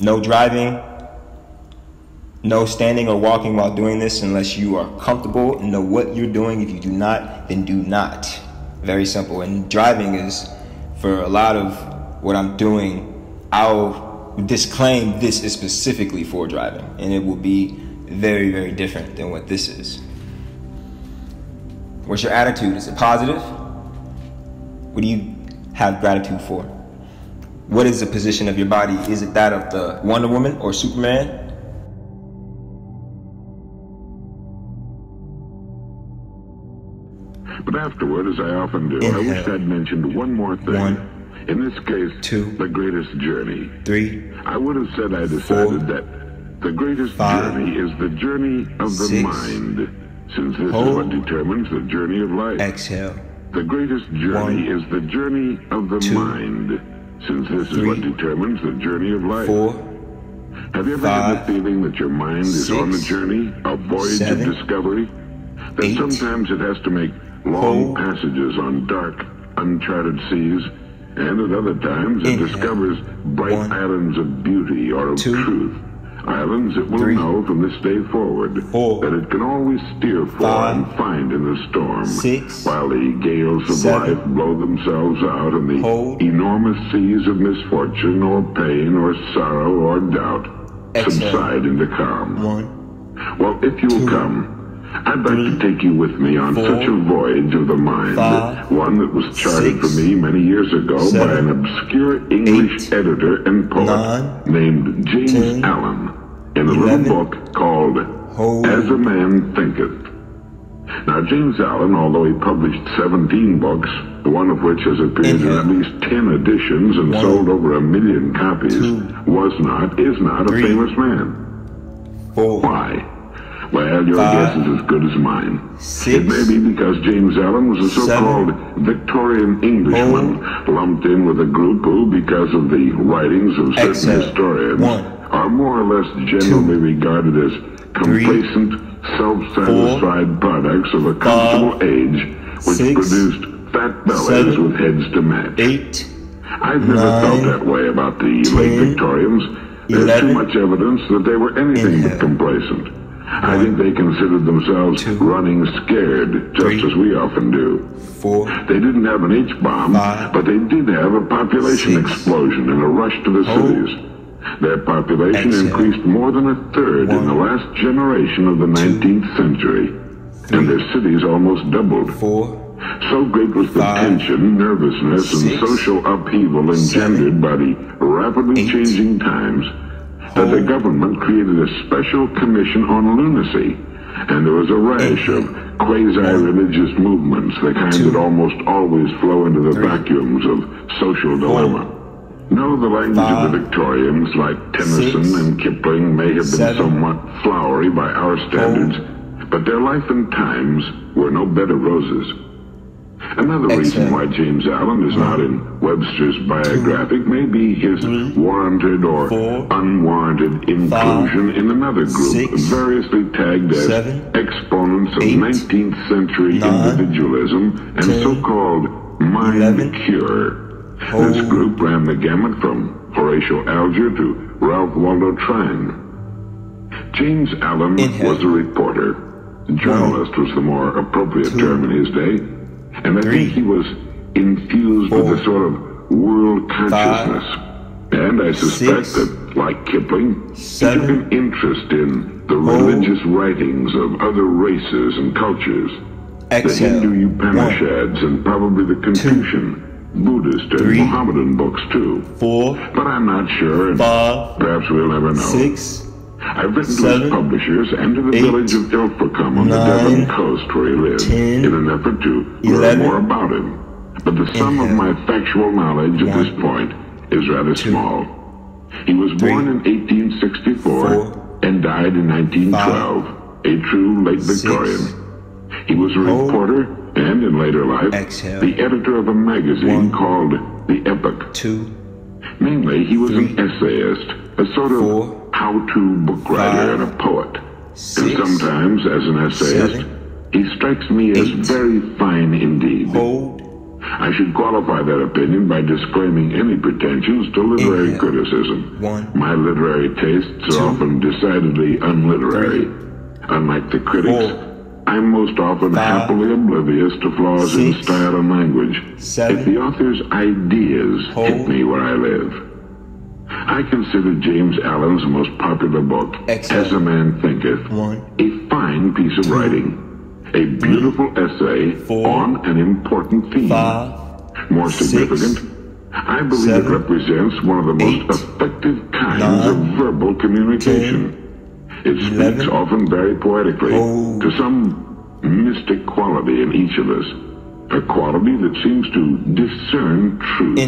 No driving, no standing or walking while doing this unless you are comfortable and know what you're doing. If you do not, then do not. Very simple. And driving is, for a lot of what I'm doing, I'll disclaim this is specifically for driving, and it will be very, very different than what this is. What's your attitude? Is it positive? What do you have gratitude for? What is the position of your body? Is it that of the Wonder Woman or Superman? But afterward, as I often do, I wish I'd mentioned one more thing. In this case, the greatest journey. 3. I would have said I decided that the greatest journey is the journey of the mind, since this is what determines the journey of life. Exhale. The greatest journey is the journey of the mind, since this is what determines the journey of life. 4. Have you ever had the feeling that your mind is on a journey, a voyage of discovery? That sometimes it has to make long passages on dark, uncharted seas, and at other times it discovers bright islands of beauty or of truth. Islands it will know from this day forward that it can always steer for and find in the storm, while the gales of life blow themselves out and the enormous seas of misfortune or pain or sorrow or doubt subside into calm. Well, if you will come, I'd like to take you with me on such a voyage of the mind, one that was charted for me many years ago by an obscure English editor and poet named James Allen, in a little book called As a Man Thinketh. Now, James Allen, although he published 17 books, one of which has appeared in at least 10 editions and sold over 1 million copies, is not a famous man. Why? Well, your guess is as good as mine. It may be because James Allen was a so-called Victorian Englishman, lumped in with a group who, because of the writings of certain historians, are more or less generally regarded as complacent, self-satisfied products of a comfortable age, which produced fat bellies with heads to match. I've never felt that way about the late Victorians. There's too much evidence that they were anything but complacent. I think they considered themselves running scared, just as we often do. They didn't have an H-bomb, but they did have a population explosion and a rush to the cities. Their population increased more than 1/3 in the last generation of the 19th century, and their cities almost doubled. So great was the tension, nervousness, and social upheaval engendered by the rapidly changing times that the government created a special commission on lunacy, and there was a rash of quasi-religious movements, the kind that almost always flow into the vacuums of social dilemma. No, the language of the Victorians, like Tennyson and Kipling, may have been somewhat flowery by our standards, but their life and times were no bed of roses. Another reason why James Allen is not in Webster's biographic may be his warranted or unwarranted inclusion in another group, variously tagged as exponents of 19th century individualism and so-called mind cure. This group ran the gamut from Horatio Alger to Ralph Waldo Trine. James Allen was a reporter. Journalist was the more appropriate term in his day. And I think he was infused with a sort of world consciousness. And I suspect that, like Kipling, he took an interest in the religious writings of other races and cultures. The Hindu Upanishads and probably the Confucian, Buddhist, and Mohammedan books too. But I'm not sure, and perhaps we'll never know. I've written to his publishers and to the village of Ilfracombe on the Devon coast where he lived in an effort to learn more about him. But the sum of my factual knowledge at this point is rather small. He was born in 1864 and died in 1912, a true late Victorian. He was a reporter and, in later life, the editor of a magazine called The Epoch. Mainly, he was an essayist, a sort of how-to book writer and a poet. And sometimes, as an essayist, he strikes me as very fine indeed. I should qualify that opinion by disclaiming any pretensions to literary criticism. My literary tastes are often decidedly unliterary. Unlike the critics, I'm most often happily oblivious to flaws in style and language. If the author's ideas hit me where I live. I consider James Allen's most popular book, As a Man Thinketh, a fine piece of writing. A beautiful essay on an important theme. More significant, I believe it represents one of the most effective kinds of verbal communication. It speaks often very poetically to some mystic quality in each of us, a quality that seems to discern truth.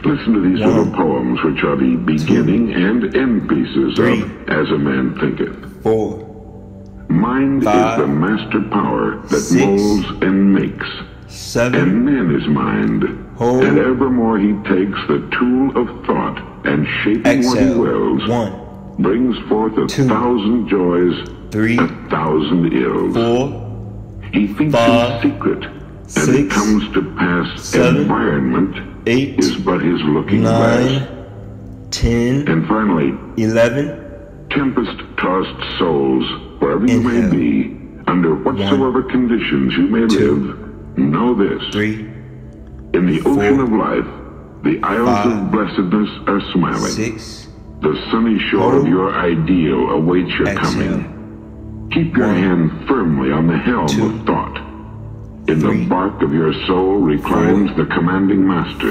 Listen to these little poems, which are the beginning and end pieces of As a Man Thinketh. Mind is the master power that molds and makes, and man is mind, and evermore he takes the tool of thought, and shaping what he wills, brings forth 1,000 joys, 1,000 ills. He thinks in secret, and it comes to pass environment is but his looking glass. 10, and finally, 11, tempest-tossed souls, wherever you may be, under whatsoever conditions you may live, know this. In the ocean of life, the isles of blessedness are smiling. The sunny shore of your ideal awaits your coming. Keep your hand firmly on the helm of thought. In the bark of your soul reclines the commanding master.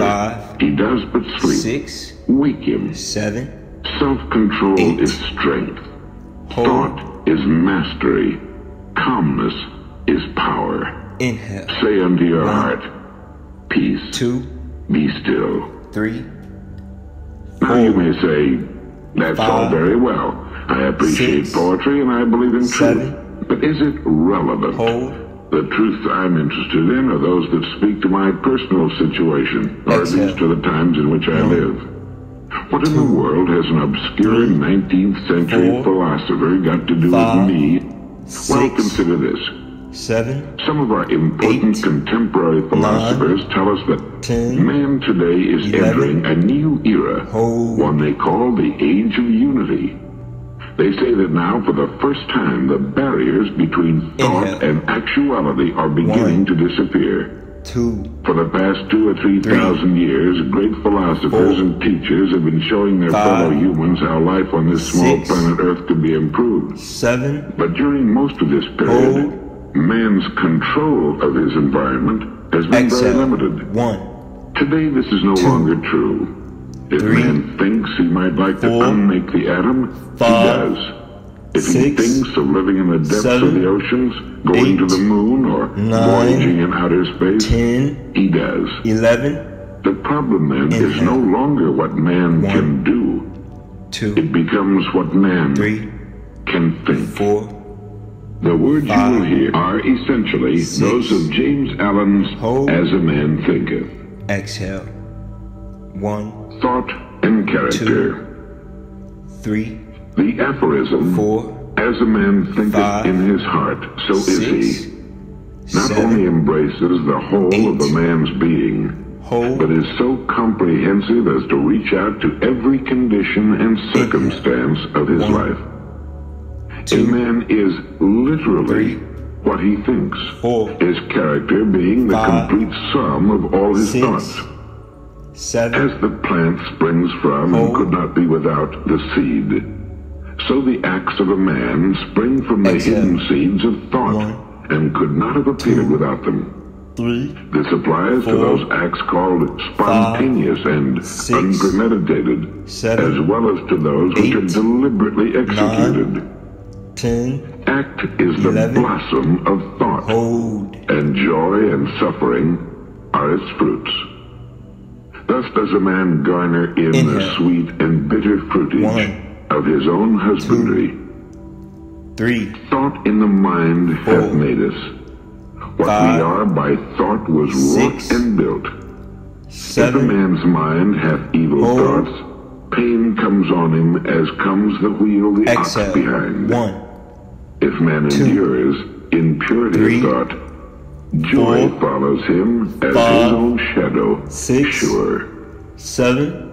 He does but sleep. Wake him. Self-control is strength. Thought is mastery. Calmness is power. Say unto your heart, peace. Be still. Now you may say, that's all very well. I appreciate poetry and I believe in truth. But is it relevant? The truths I'm interested in are those that speak to my personal situation, or at least to the times in which I live. What in the world has an obscure 19th century philosopher got to do with me? Well, consider this. Some of our important contemporary philosophers tell us that man today is entering a new era, one they call the Age of Unity. They say that now, for the first time, the barriers between thought and actuality are beginning to disappear. For the past 2,000 or 3,000 years, great philosophers and teachers have been showing their fellow humans how life on this small planet Earth could be improved. But during most of this period, man's control of his environment has been very limited. Today, this is no longer true. If man thinks he might like to unmake the atom, he does. If he thinks of living in the depths of the oceans, going to the moon, or voyaging in outer space, he does. The problem then is no longer what man can do. It becomes what man can think. The words you will hear are essentially those of James Allen's As a Man Thinketh. Exhale. 1. Thought and character. 3. The aphorism, 4. As a man thinketh 5, in his heart, so 6, is he. Not 7, only embraces the whole 8, of a man's being, but is so comprehensive as to reach out to every condition and circumstance of his life. A man is literally what he thinks, his character being the complete sum of all his thoughts. As the plant springs from and could not be without the seed, so the acts of a man spring from the hidden seeds of thought, and could not have appeared without them. This applies to those acts called spontaneous and unpremeditated, as well as to those which are deliberately executed. Act is the blossom of thought, and joy and suffering are its fruits. Thus does a man garner in the sweet and bitter fruitage of his own husbandry. 3. Thought in the mind hath made us. What we are by thought was wrought and built. If a man's mind hath evil thoughts, pain comes on him as comes the wheel the ox behind. If man endures in purity of thought, Joy 4, follows him as 5, his own shadow. 6, Sure. 7,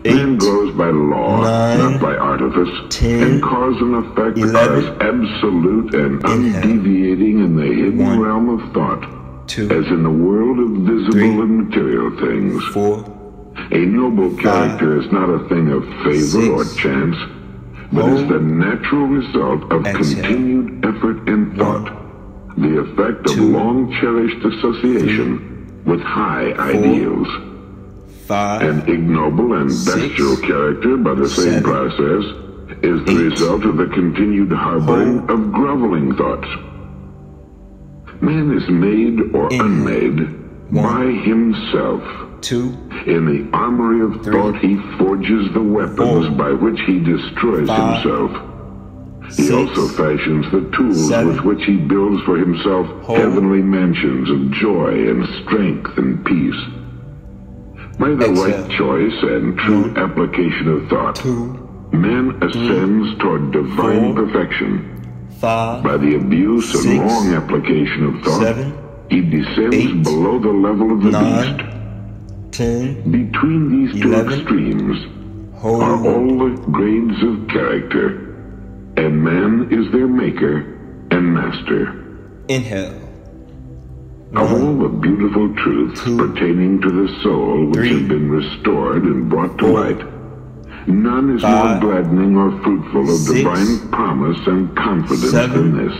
Man 8, goes by law, 9, not by artifice, 10, and cause and effect 11, are as absolute and inhale, undeviating in the hidden 1, realm of thought 2, as in the world of visible 3, and material things. 4, A noble 5, character is not a thing of favor or 6, chance, but is the natural result of exhale, continued effort and 1, thought, the effect of 2, long-cherished association 3, with high 4, ideals. 5, An ignoble and 6, bestial character, by the same 7, process, is the 8, result of the continued harboring hold, of groveling thoughts. Man is made or inhale, unmade 1, by himself. 2, In the armory of 3, thought, he forges the weapons 4, by which he destroys 5, himself. He 6, also fashions the tools 7, with which he builds for himself hold, heavenly mansions of joy and strength and peace. By the exhale, right choice and true 1, application of thought, 2, man 3, ascends toward divine 4, perfection. 5, By the abuse 6, and wrong application of thought, 7, he descends 8, below the level of the 9, beast. 10, Between these two 11, extremes are hold, all the grades of character, and man is their maker and master. inhale, Of 1, all the beautiful truths 2, pertaining to the soul which 3, have been restored and brought to 4, light, none is 5, more gladdening or fruitful of 6, divine promise and confidence 7, than this,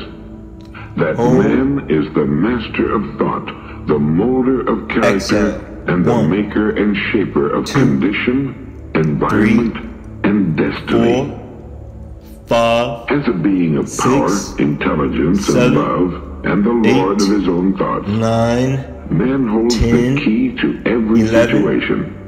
that hold, man is the master of thought, the molder of character, exhale, and the 1, maker and shaper of 2, condition, 3, environment, and destiny. 4, 5, As a being of power, 6, intelligence, 7, and love, and the Lord 8, of his own thoughts, 9, man holds 10, the key to every 11, situation.